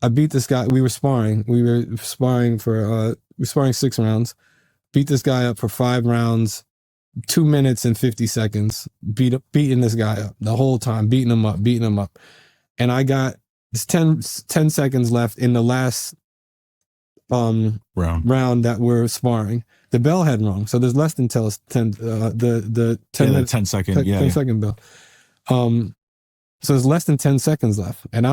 I beat this guy. We were sparring. We were sparring 6 rounds. Beat this guy up for 5 rounds, 2 minutes and 50 seconds. Beating this guy up the whole time, beating him up. And I got 10 seconds left in the last round that we're sparring. The bell had rung, so there's less than 10 the 10 second bell. So there's less than 10 seconds left, and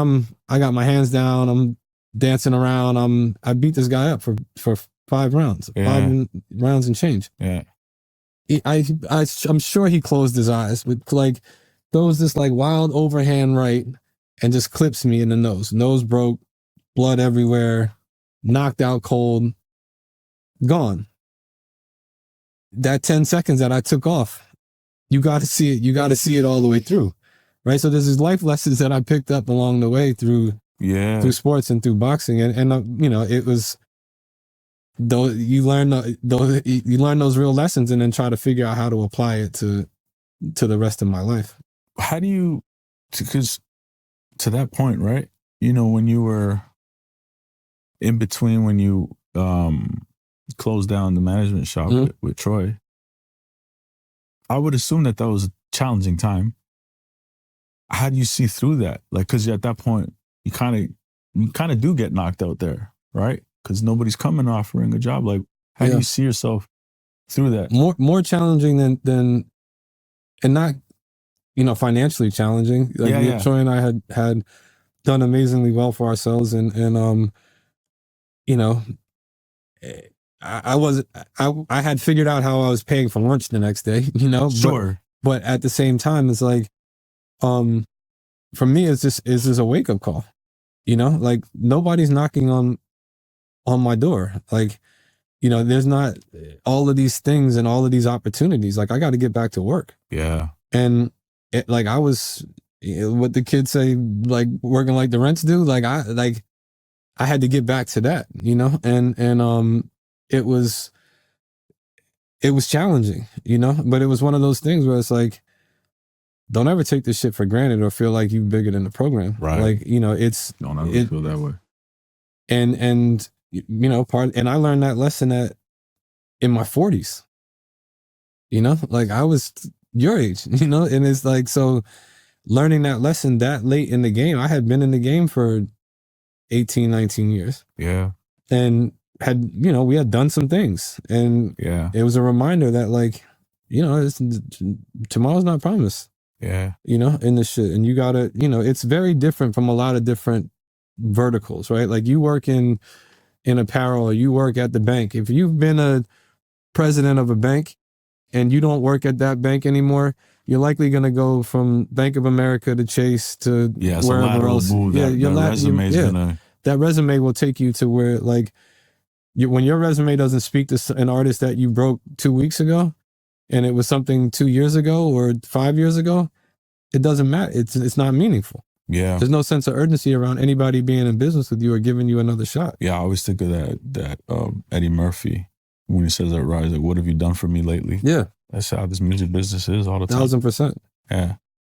I got my hands down. I'm dancing around. I beat this guy up for 5 rounds, 5 rounds and change. Yeah, I'm sure he closed his eyes, but like throws this like wild overhand right and just clips me in the nose. Nose broke, blood everywhere, knocked out cold, gone. That 10 seconds that I took off, you got to see it. You got to see it all the way through. Right. So there's these life lessons that I picked up along the way through sports and through boxing. And you know, it was, though you learn those real lessons and then try to figure out how to apply it to the rest of my life. How do you, because to that point, right? You know, when you were in between, when you closed down the management shop with Troy, I would assume that was a challenging time. How do you see through that? Like, because at that point, you kind of do get knocked out there, right? Because nobody's coming offering a job. Like, how do you see yourself through that? More challenging than, and not, you know, financially challenging. Like Troy and I had done amazingly well for ourselves, and you know, I had figured out how I was paying for lunch the next day, you know. Sure. But at the same time, it's like, for me, it's just a wake up call, you know. Like nobody's knocking on my door. Like, you know, there's not all of these things and all of these opportunities. Like I got to get back to work. Yeah. And like I was, what the kids say, like working like the rents do. Like I had to get back to that, you know. And it was challenging, you know. But it was one of those things where it's like, don't ever take this shit for granted or feel like you're bigger than the program. Right. Like, you know, don't ever feel that way. And you know, and I learned that lesson in my 40s. You know, like I was your age, you know, and it's like, so learning that lesson that late in the game, I had been in the game for 18, 19 years. Yeah. And had, you know, we had done some things, and it was a reminder that, like, you know, tomorrow's not promised. Yeah. You know, in this shit. And you gotta, you know, it's very different from a lot of different verticals, right? Like you work in apparel, or you work at the bank. If you've been a president of a bank and you don't work at that bank anymore, you're likely going to go from Bank of America to Chase to wherever else. Move. That resume will take you to where, like, when your resume doesn't speak to an artist that you broke 2 weeks ago, and it was something 2 years ago or 5 years ago, it doesn't matter. It's not meaningful. Yeah. There's no sense of urgency around anybody being in business with you or giving you another shot. Yeah, I always think of that Eddie Murphy when he says that, right? Like, what have you done for me lately? Yeah. That's how this music business is all the time. 1,000%. Yeah.